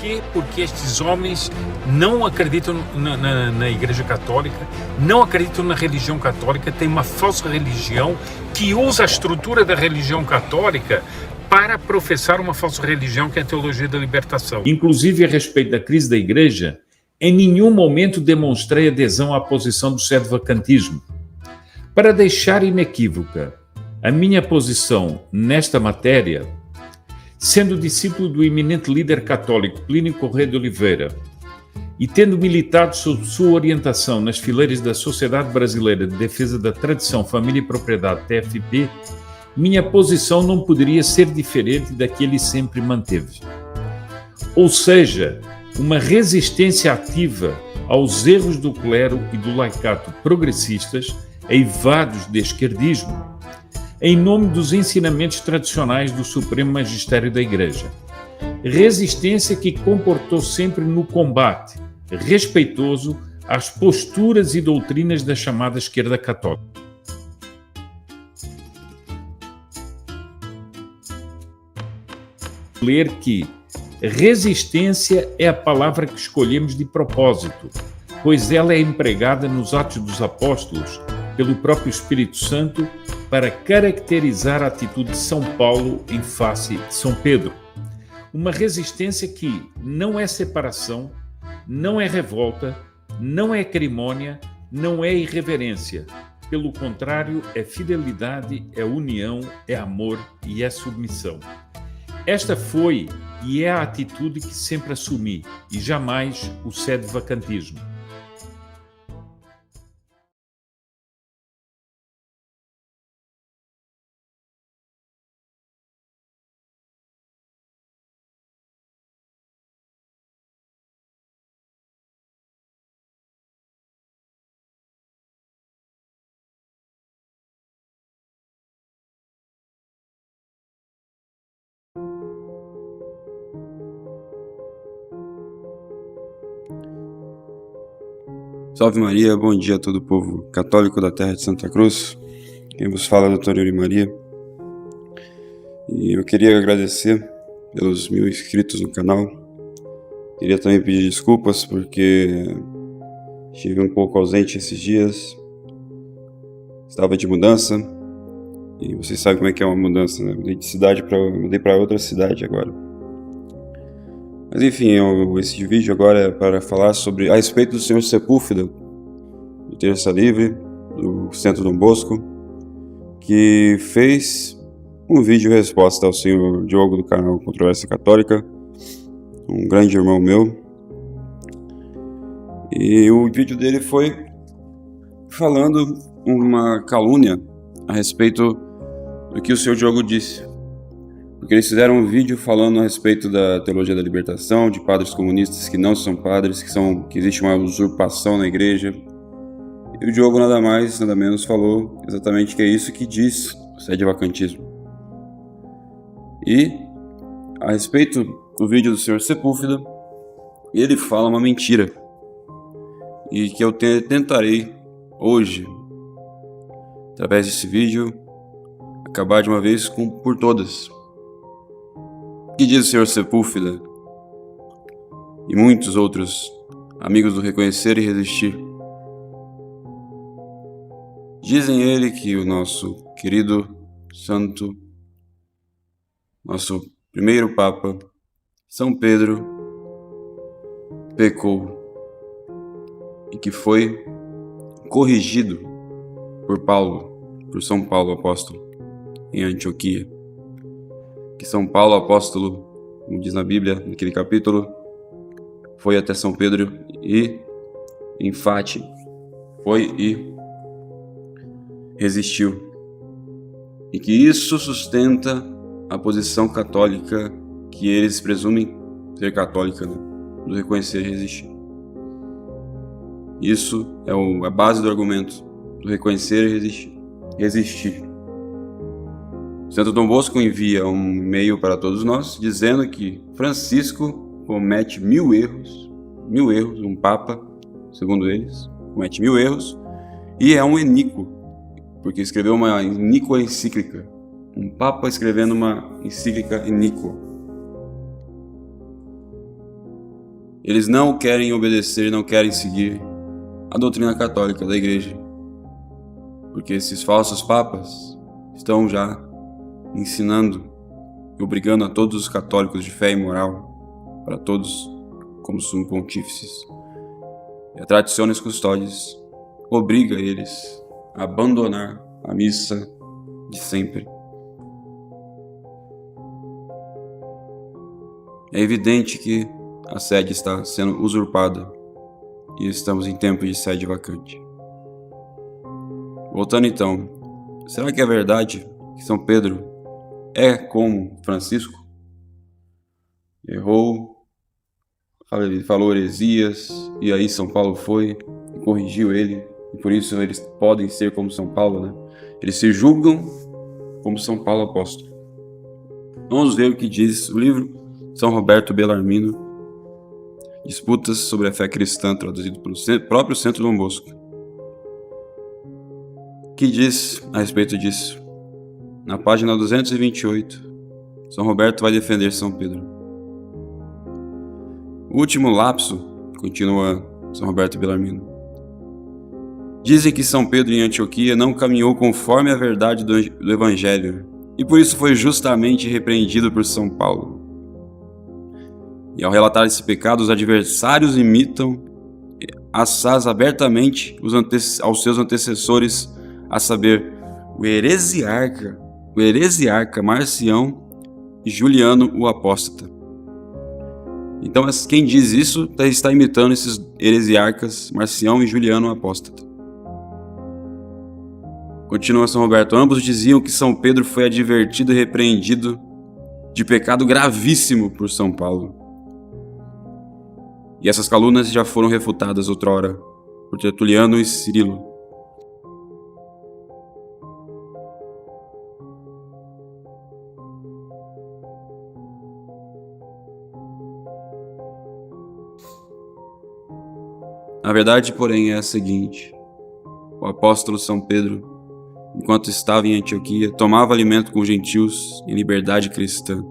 quê? Porque estes homens não acreditam na Igreja Católica, não acreditam na religião católica, têm uma falsa religião que usa a estrutura da religião católica para professar uma falsa religião que é a teologia da libertação. Inclusive, a respeito da crise da Igreja, em nenhum momento demonstrei adesão à posição do sedevacantismo. Para deixar inequívoca a minha posição nesta matéria, sendo discípulo do eminente líder católico Plínio Corrêa de Oliveira e tendo militado sob sua orientação nas fileiras da Sociedade Brasileira de Defesa da Tradição, Família e Propriedade, TFP, minha posição não poderia ser diferente da que ele sempre manteve. Ou seja, uma resistência ativa aos erros do clero e do laicato progressistas, eivados de esquerdismo, em nome dos ensinamentos tradicionais do Supremo Magistério da Igreja. Resistência que comportou sempre no combate respeitoso às posturas e doutrinas da chamada esquerda católica. Ler que resistência é a palavra que escolhemos de propósito, pois ela é empregada nos Atos dos Apóstolos pelo próprio Espírito Santo para caracterizar a atitude de São Paulo em face de São Pedro. Uma resistência que não é separação, não é revolta, não é acrimônia, não é irreverência. Pelo contrário, é fidelidade, é união, é amor e é submissão. Esta foi e é a atitude que sempre assumi, e jamais o sedevacantismo. Salve Maria, bom dia a todo o povo católico da terra de Santa Cruz. Quem vos fala é o Dr. Yuri Maria. E eu queria agradecer pelos 1000 inscritos no canal. Queria também pedir desculpas porque estive um pouco ausente esses dias. Estava de mudança. E vocês sabem como é que é uma mudança, né? Mudei para outra cidade agora. Mas enfim, esse vídeo agora é para falar a respeito do Senhor Sepúlveda, do Terça Livre, do Centro Dom Bosco, que fez um vídeo resposta ao senhor Diogo do canal Controvérsia Católica, um grande irmão meu. E o vídeo dele foi falando uma calúnia a respeito do que o senhor Diogo disse. Porque eles fizeram um vídeo falando a respeito da teologia da libertação, de padres comunistas que não são padres, que existe uma usurpação na igreja. E o Diogo nada mais, nada menos falou exatamente que é isso que diz o sedevacantismo. E a respeito do vídeo do Senhor Sepúlveda, ele fala uma mentira. E que eu tentarei hoje, através desse vídeo, acabar de uma vez por todas. O que diz o Senhor Sepúlveda e muitos outros amigos do Reconhecer e Resistir? Dizem ele que o nosso querido santo, nosso primeiro Papa, São Pedro, pecou e que foi corrigido por São Paulo apóstolo em Antioquia. Que São Paulo apóstolo, como diz na Bíblia, naquele capítulo, foi até São Pedro e enfate, foi e resistiu. E que isso sustenta a posição católica que eles presumem ser católica, né? Do reconhecer e resistir. Isso é a base do argumento do reconhecer e resistir. Santo Dom Bosco envia um e-mail para todos nós dizendo que Francisco comete 1000 erros, um Papa, segundo eles, comete 1000 erros e é um iníquo, porque escreveu uma iníqua encíclica, um Papa escrevendo uma encíclica iníqua. Eles não querem obedecer, não querem seguir a doutrina católica da igreja, porque esses falsos papas estão já ensinando e obrigando a todos os católicos de fé e moral, para todos como sumo pontífices, e a Traditionis Custodes obriga eles a abandonar a missa de sempre. É evidente que a sede está sendo usurpada e estamos em tempo de sede vacante. Voltando então, será que é verdade que São Pedro é como Francisco? Errou, falou heresias, e aí São Paulo foi e corrigiu ele, e por isso eles podem ser como São Paulo, né? Eles se julgam como São Paulo apóstolo. Vamos ver o que diz o livro São Roberto Bellarmino, Disputas sobre a Fé Cristã, traduzido pelo próprio Centro Dom Bosco. O que diz a respeito disso? Na página 228, São Roberto vai defender São Pedro. O último lapso, continua São Roberto Bellarmino. Dizem que São Pedro em Antioquia não caminhou conforme a verdade do Evangelho, e por isso foi justamente repreendido por São Paulo. E ao relatar esse pecado, os adversários imitam assaz abertamente aos seus antecessores, a saber, o heresiarca Marcião e Juliano o apóstata. Então quem diz isso está imitando esses heresiarcas Marcião e Juliano o apóstata. Continua São Roberto, ambos diziam que São Pedro foi advertido e repreendido de pecado gravíssimo por São Paulo. E essas calúnias já foram refutadas outrora por Tertuliano e Cirilo. A verdade, porém, é a seguinte: o apóstolo São Pedro, enquanto estava em Antioquia, tomava alimento com os gentios em liberdade cristã.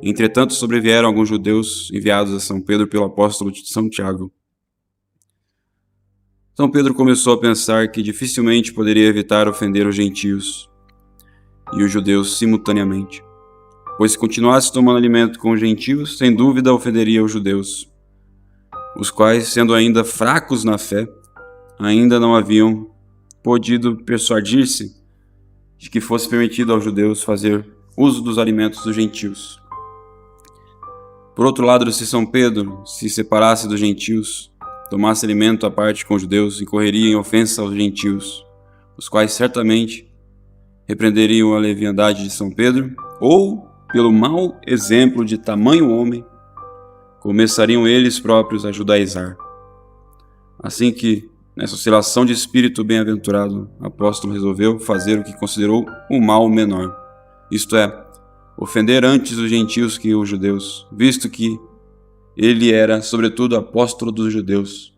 Entretanto, sobrevieram alguns judeus enviados a São Pedro pelo apóstolo São Tiago. São Pedro começou a pensar que dificilmente poderia evitar ofender os gentios e os judeus simultaneamente, pois se continuasse tomando alimento com os gentios, sem dúvida ofenderia os judeus, os quais, sendo ainda fracos na fé, ainda não haviam podido persuadir-se de que fosse permitido aos judeus fazer uso dos alimentos dos gentios. Por outro lado, se São Pedro se separasse dos gentios, tomasse alimento à parte com os judeus, incorreria em ofensa aos gentios, os quais certamente repreenderiam a leviandade de São Pedro, ou, pelo mau exemplo de tamanho homem, começariam eles próprios a judaizar. Assim que, nessa oscilação de espírito bem-aventurado, o apóstolo resolveu fazer o que considerou o mal menor, isto é, ofender antes os gentios que os judeus, visto que ele era, sobretudo, apóstolo dos judeus.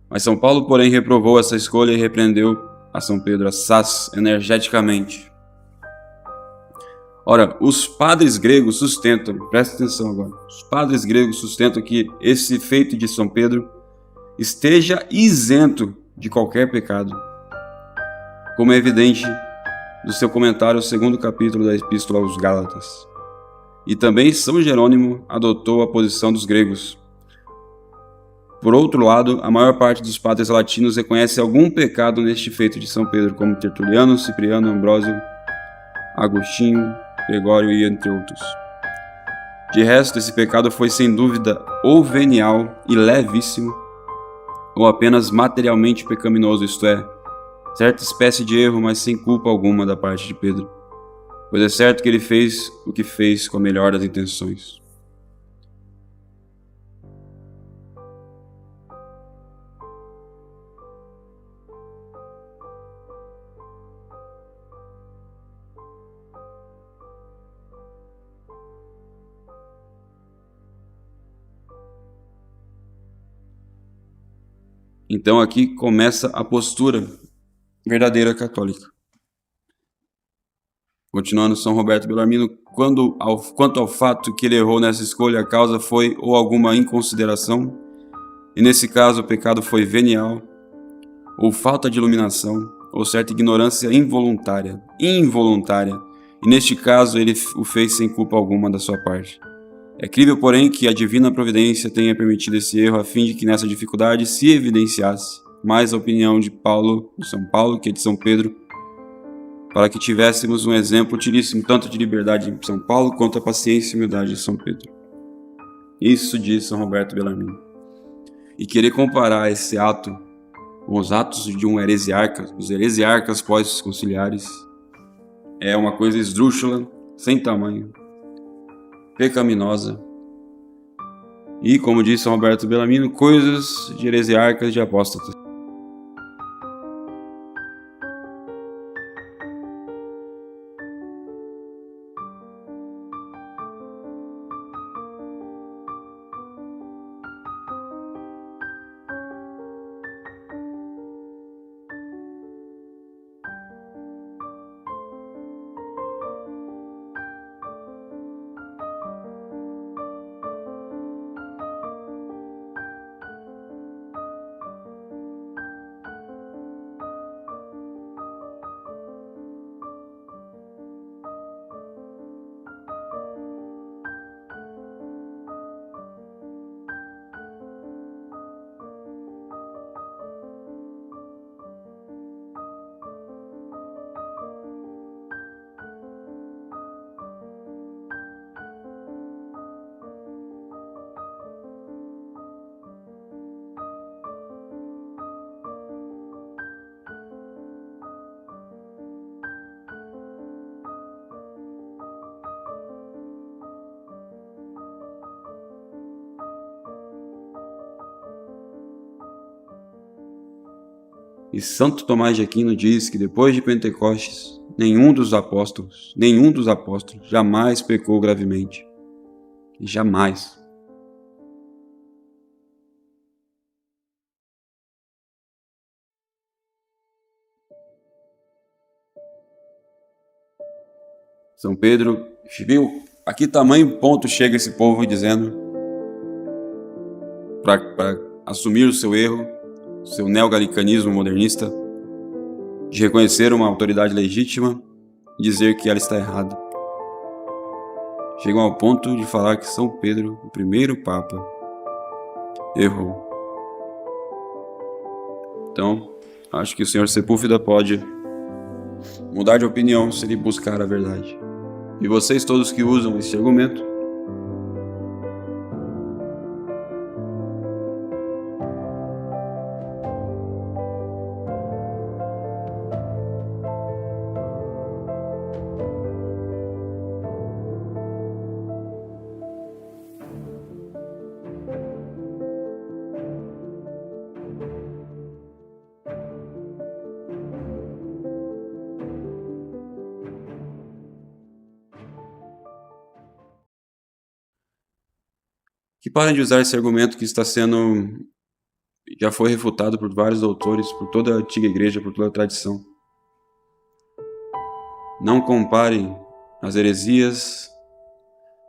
Mas São Paulo, porém, reprovou essa escolha e repreendeu a São Pedro assaz energeticamente. Ora, os padres gregos sustentam, presta atenção agora, os padres gregos sustentam que esse feito de São Pedro esteja isento de qualquer pecado, como é evidente do seu comentário ao segundo capítulo da Epístola aos Gálatas. E também São Jerônimo adotou a posição dos gregos. Por outro lado, a maior parte dos padres latinos reconhece algum pecado neste feito de São Pedro, como Tertuliano, Cipriano, Ambrósio, Agostinho, Gregório e entre outros. De resto, esse pecado foi sem dúvida ou venial e levíssimo, ou apenas materialmente pecaminoso, isto é, certa espécie de erro, mas sem culpa alguma da parte de Pedro, pois é certo que ele fez o que fez com a melhor das intenções. Então aqui começa a postura verdadeira católica. Continuando, São Roberto Bellarmino, quanto ao fato que ele errou nessa escolha, a causa foi ou alguma inconsideração, e nesse caso o pecado foi venial, ou falta de iluminação, ou certa ignorância involuntária, e neste caso ele o fez sem culpa alguma da sua parte. É crível, porém, que a divina providência tenha permitido esse erro a fim de que nessa dificuldade se evidenciasse mais a opinião de São Paulo, que de São Pedro, para que tivéssemos um exemplo utilíssimo tanto de liberdade em São Paulo quanto a paciência e humildade de São Pedro. Isso diz São Roberto Bellarmino. E querer comparar esse ato com os atos de um heresiarca, os heresiarcas pós-conciliares, é uma coisa esdrúxula, sem tamanho, pecaminosa, e, como diz São Roberto Bellarmino, coisas de heresiarcas, de apóstatas. E Santo Tomás de Aquino diz que depois de Pentecostes, nenhum dos apóstolos jamais pecou gravemente. Jamais. São Pedro, viu? A que tamanho ponto chega esse povo dizendo para assumir o seu erro, seu neogalicanismo modernista, de reconhecer uma autoridade legítima e dizer que ela está errada. Chegam ao ponto de falar que São Pedro, o primeiro Papa, errou. Então, acho que o Senhor Sepúlveda pode mudar de opinião se ele buscar a verdade. E vocês todos que usam esse argumento, que parem de usar esse argumento que já foi refutado por vários doutores, por toda a antiga igreja, por toda a tradição. Não comparem as heresias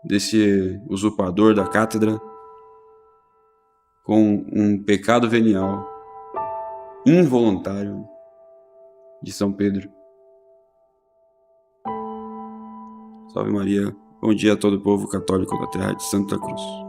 desse usurpador da cátedra com um pecado venial, involuntário, de São Pedro. Salve Maria, bom dia a todo o povo católico da terra de Santa Cruz.